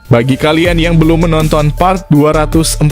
Bagi kalian yang belum menonton part 241,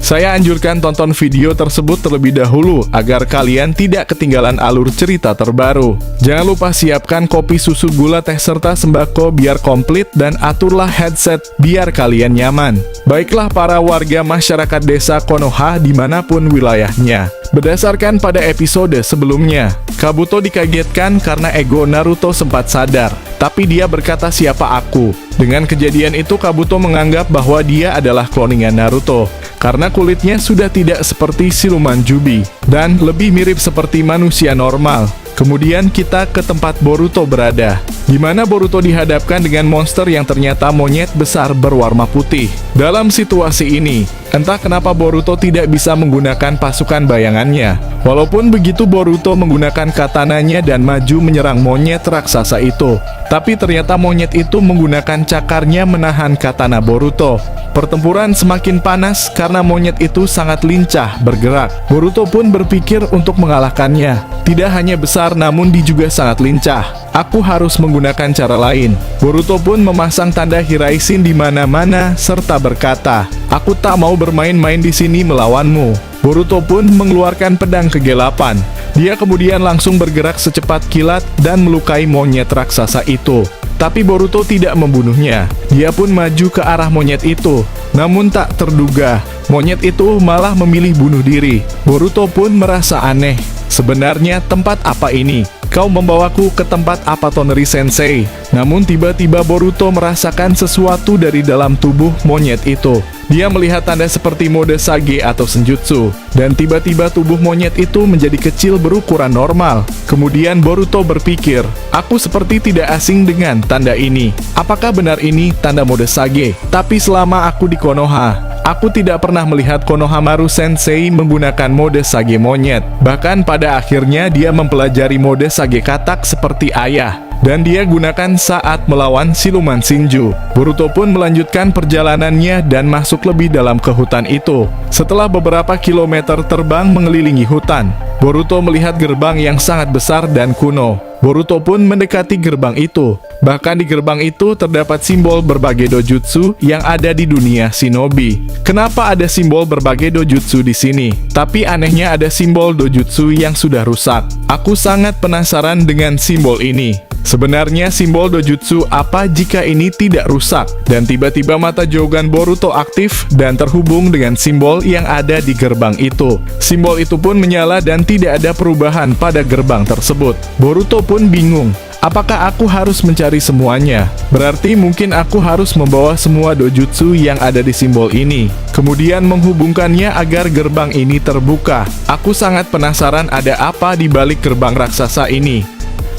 saya anjurkan tonton video tersebut terlebih dahulu agar kalian tidak ketinggalan alur cerita terbaru. Jangan lupa siapkan kopi, susu, gula, teh, serta sembako biar komplit dan aturlah headset biar kalian nyaman. Baiklah para warga masyarakat desa Konoha dimanapun wilayahnya. Berdasarkan pada episode sebelumnya, Kabuto dikagetkan karena ego Naruto sempat sadar. Tapi dia berkata, "Siapa aku?" Dengan kejadian itu, Kabuto menganggap bahwa dia adalah kloningan Naruto, karena kulitnya sudah tidak seperti siluman Jubi, dan lebih mirip seperti manusia normal. Kemudian kita ke tempat Boruto berada, di mana Boruto dihadapkan dengan monster yang ternyata monyet besar berwarna putih. Dalam situasi ini, entah kenapa Boruto tidak bisa menggunakan pasukan bayangannya. Walaupun begitu, Boruto menggunakan katananya dan maju menyerang monyet raksasa itu. Tapi ternyata monyet itu menggunakan cakarnya menahan katana Boruto. Pertempuran semakin panas karena monyet itu sangat lincah bergerak. Boruto pun berpikir untuk mengalahkannya. Tidak hanya besar namun dia juga sangat lincah. Aku harus menggunakan cara lain. Boruto pun memasang tanda Hiraishin di mana-mana serta berkata, "Aku tak mau bermain-main di sini melawanmu." Boruto pun mengeluarkan pedang kegelapan. Dia kemudian langsung bergerak secepat kilat dan melukai monyet raksasa itu. Tapi Boruto tidak membunuhnya. Dia pun maju ke arah monyet itu. Namun tak terduga, monyet itu malah memilih bunuh diri. Boruto pun merasa aneh. Sebenarnya tempat apa ini? Kau membawaku ke tempat apa, Toneri Sensei? Namun tiba-tiba Boruto merasakan sesuatu dari dalam tubuh monyet itu. Dia melihat tanda seperti mode Sage atau Senjutsu, dan tiba-tiba tubuh monyet itu menjadi kecil berukuran normal. Kemudian Boruto berpikir, aku seperti tidak asing dengan tanda ini. Apakah benar ini tanda mode Sage? Tapi selama aku di Konoha, aku tidak pernah melihat Konohamaru Sensei menggunakan mode Sage monyet. Bahkan pada akhirnya dia mempelajari mode Sage katak seperti ayah, dan dia gunakan saat melawan siluman Shinju. Boruto pun melanjutkan perjalanannya dan masuk lebih dalam ke hutan itu. Setelah beberapa kilometer terbang mengelilingi hutan, Boruto melihat gerbang yang sangat besar dan kuno. Boruto pun mendekati gerbang itu. Bahkan di gerbang itu terdapat simbol berbagai dojutsu yang ada di dunia shinobi. Kenapa ada simbol berbagai dojutsu di sini? Tapi anehnya ada simbol dojutsu yang sudah rusak. Aku sangat penasaran dengan simbol ini. Sebenarnya simbol dojutsu apa jika ini tidak rusak? Dan tiba-tiba mata Jogan Boruto aktif dan terhubung dengan simbol yang ada di gerbang itu. Simbol itu pun menyala dan tidak ada perubahan pada gerbang tersebut. Boruto pun bingung. Apakah aku harus mencari semuanya? Berarti mungkin aku harus membawa semua dojutsu yang ada di simbol ini, kemudian menghubungkannya agar gerbang ini terbuka. Aku sangat penasaran ada apa di balik gerbang raksasa ini.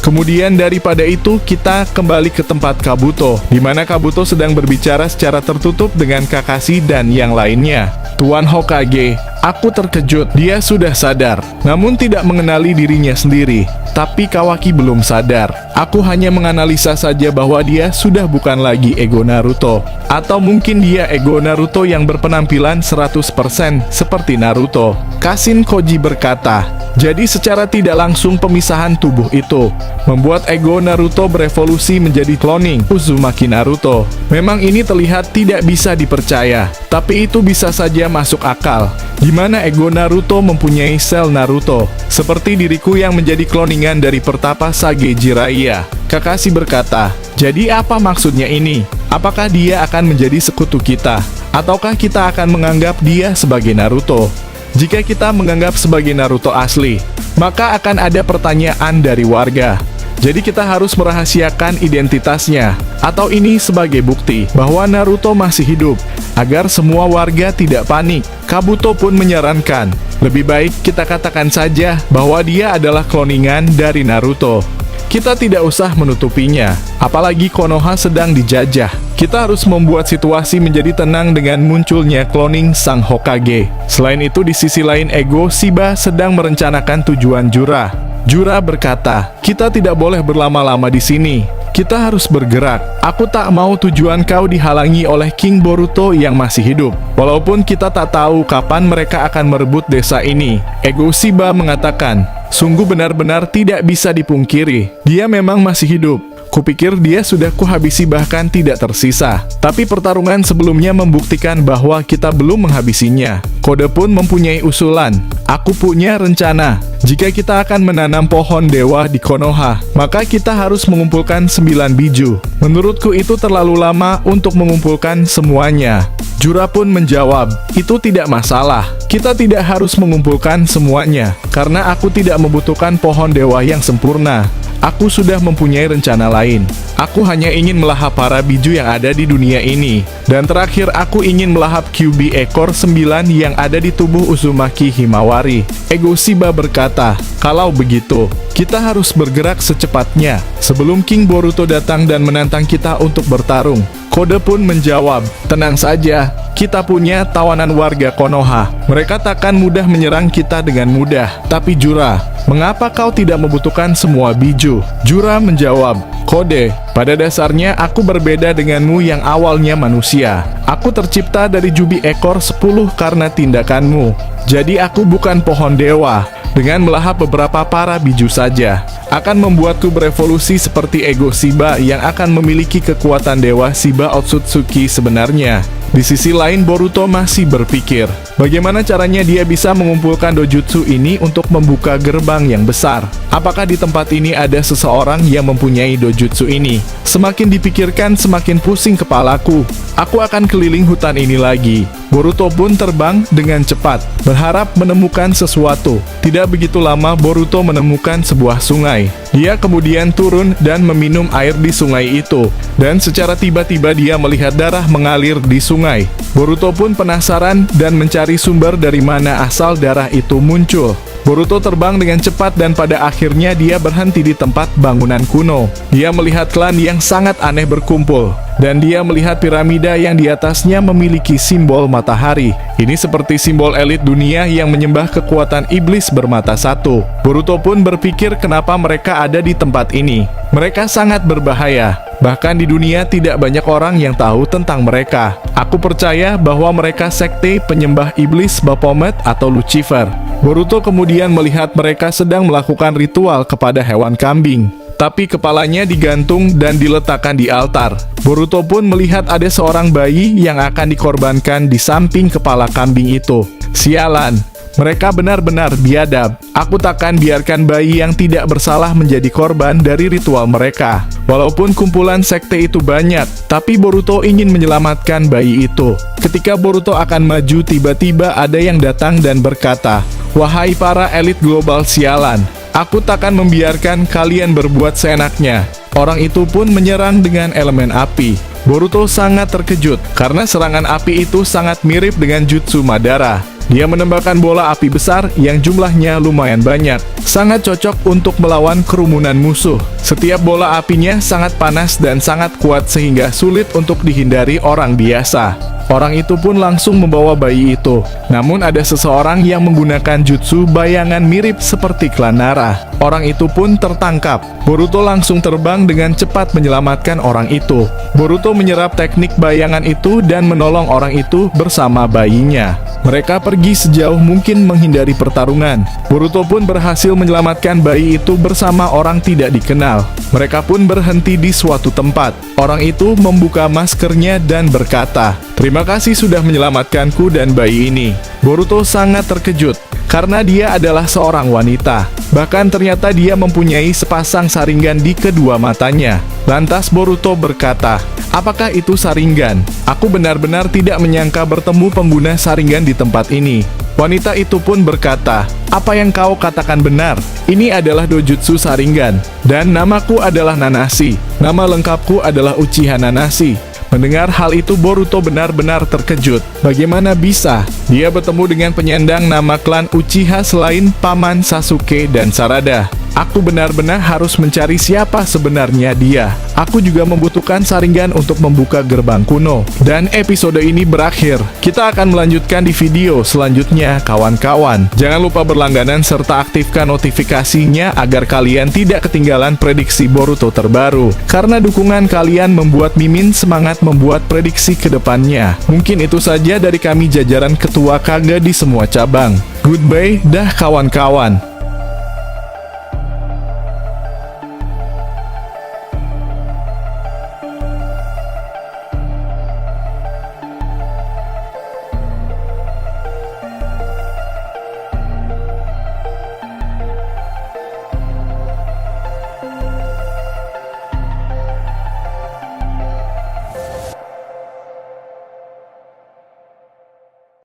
Kemudian daripada itu kita kembali ke tempat Kabuto, di mana Kabuto sedang berbicara secara tertutup dengan Kakashi dan yang lainnya. Tuan Hokage, aku terkejut, dia sudah sadar, namun tidak mengenali dirinya sendiri. Tapi Kawaki belum sadar. Aku hanya menganalisa saja bahwa dia sudah bukan lagi ego Naruto. Atau mungkin dia ego Naruto yang berpenampilan 100% seperti Naruto. Kashin Koji berkata, jadi secara tidak langsung pemisahan tubuh itu membuat ego Naruto berevolusi menjadi cloning Uzumaki Naruto. Memang ini terlihat tidak bisa dipercaya, tapi itu bisa saja masuk akal. Di mana ego Naruto mempunyai sel Naruto, seperti diriku yang menjadi cloningan dari pertapa Sage Jiraiya. Kakashi berkata, jadi apa maksudnya ini? Apakah dia akan menjadi sekutu kita? Ataukah kita akan menganggap dia sebagai Naruto? Jika kita menganggap sebagai Naruto asli, maka akan ada pertanyaan dari warga. Jadi kita harus merahasiakan identitasnya, atau ini sebagai bukti bahwa Naruto masih hidup, agar semua warga tidak panik. Kabuto pun menyarankan, lebih baik kita katakan saja bahwa dia adalah cloningan dari Naruto. Kita tidak usah menutupinya, apalagi Konoha sedang dijajah. Kita harus membuat situasi menjadi tenang dengan munculnya cloning sang Hokage. Selain itu, di sisi lain ego Shiba sedang merencanakan tujuan Jura. Jura berkata, kita tidak boleh berlama-lama di sini. Kita harus bergerak. Aku tak mau tujuan kau dihalangi oleh King Boruto yang masih hidup. Walaupun kita tak tahu kapan mereka akan merebut desa ini. Ego Shiba mengatakan, sungguh benar-benar tidak bisa dipungkiri. Dia memang masih hidup. Kupikir dia sudah kuhabisi bahkan tidak tersisa. Tapi pertarungan sebelumnya membuktikan bahwa kita belum menghabisinya. Kode pun mempunyai usulan. Aku punya rencana. Jika kita akan menanam pohon dewa di Konoha, maka kita harus mengumpulkan 9 biju. Menurutku itu terlalu lama untuk mengumpulkan semuanya. Jura pun menjawab, itu tidak masalah. Kita tidak harus mengumpulkan semuanya, karena aku tidak membutuhkan pohon dewa yang sempurna. Aku sudah mempunyai rencana lain. Aku hanya ingin melahap para biju yang ada di dunia ini. Dan terakhir, aku ingin melahap QB ekor 9 yang ada di tubuh Uzumaki Himawari. Ego Shiba berkata, kalau begitu, kita harus bergerak secepatnya, sebelum King Boruto datang dan menantang kita untuk bertarung. Kode pun menjawab, tenang saja, kita punya tawanan warga Konoha. Mereka takkan mudah menyerang kita dengan mudah. Tapi Jura, mengapa kau tidak membutuhkan semua biju? Jura menjawab, Kode, pada dasarnya aku berbeda denganmu yang awalnya manusia. Aku tercipta dari jubi ekor 10 karena tindakanmu. Jadi aku bukan pohon dewa. Dengan melahap beberapa para biju saja, akan membuatku berevolusi seperti Ego Shiba yang akan memiliki kekuatan dewa Shiba Otsutsuki sebenarnya. Di sisi lain, Boruto masih berpikir, bagaimana caranya dia bisa mengumpulkan dojutsu ini untuk membuka gerbang yang besar. Apakah di tempat ini ada seseorang yang mempunyai dojutsu ini? Semakin dipikirkan, semakin pusing kepalaku. Aku akan keliling hutan ini lagi. Boruto pun terbang dengan cepat, berharap menemukan sesuatu. Tidak begitu lama, Boruto menemukan sebuah sungai. Dia kemudian turun dan meminum air di sungai itu. Dan secara tiba-tiba dia melihat darah mengalir di sungai. Boruto pun penasaran dan mencari sumber dari mana asal darah itu muncul. Boruto terbang dengan cepat dan pada akhirnya dia berhenti di tempat bangunan kuno. Dia melihat klan yang sangat aneh berkumpul. Dan dia melihat piramida yang di atasnya memiliki simbol matahari. Ini seperti simbol elit dunia yang menyembah kekuatan iblis bermata satu. Boruto pun berpikir kenapa mereka ada di tempat ini. Mereka sangat berbahaya. Bahkan di dunia tidak banyak orang yang tahu tentang mereka. Aku percaya bahwa mereka sekte penyembah iblis Baphomet atau Lucifer. Boruto kemudian melihat mereka sedang melakukan ritual kepada hewan kambing. Tapi kepalanya digantung dan diletakkan di altar. Boruto pun melihat ada seorang bayi yang akan dikorbankan di samping kepala kambing itu. Sialan, mereka benar-benar biadab. Aku takkan biarkan bayi yang tidak bersalah menjadi korban dari ritual mereka. Walaupun kumpulan sekte itu banyak, tapi Boruto ingin menyelamatkan bayi itu. Ketika Boruto akan maju, tiba-tiba ada yang datang dan berkata, "Wahai para elit global sialan, aku takkan membiarkan kalian berbuat seenaknya." Orang itu pun menyerang dengan elemen api. Boruto sangat terkejut, karena serangan api itu sangat mirip dengan jutsu Madara. Dia menembakkan bola api besar yang jumlahnya lumayan banyak. Sangat cocok untuk melawan kerumunan musuh. Setiap bola apinya sangat panas dan sangat kuat sehingga sulit untuk dihindari orang biasa. Orang itu pun langsung membawa bayi itu. Namun ada seseorang yang menggunakan jutsu bayangan mirip seperti klan Nara. Orang itu pun tertangkap. Boruto langsung terbang dengan cepat menyelamatkan orang itu. Boruto menyerap teknik bayangan itu dan menolong orang itu bersama bayinya. Mereka pergi sejauh mungkin menghindari pertarungan. Boruto pun berhasil menyelamatkan bayi itu bersama orang tidak dikenal. Mereka pun berhenti di suatu tempat. Orang itu membuka maskernya dan berkata, "Terima kasih sudah menyelamatkanku dan bayi ini." Boruto sangat terkejut, karena dia adalah seorang wanita. Bahkan ternyata dia mempunyai sepasang saringan di kedua matanya. Lantas Boruto berkata, "Apakah itu saringan? Aku benar-benar tidak menyangka bertemu pengguna saringan di tempat ini." Wanita itu pun berkata, "Apa yang kau katakan benar. Ini adalah dojutsu saringan. Dan namaku adalah Nanashi. Nama lengkapku adalah Uchiha Nanashi." Mendengar hal itu, Boruto benar-benar terkejut. Bagaimana bisa dia bertemu dengan penyandang nama klan Uchiha selain Paman Sasuke dan Sarada? Aku benar-benar harus mencari siapa sebenarnya dia. Aku juga membutuhkan saringan untuk membuka gerbang kuno. Dan episode ini berakhir. Kita akan melanjutkan di video selanjutnya, kawan-kawan. Jangan lupa berlangganan serta aktifkan notifikasinya agar kalian tidak ketinggalan prediksi Boruto terbaru. Karena dukungan kalian membuat Mimin semangat membuat prediksi ke depannya. Mungkin itu saja dari kami jajaran ketua Kage di semua cabang. Goodbye, dah kawan-kawan.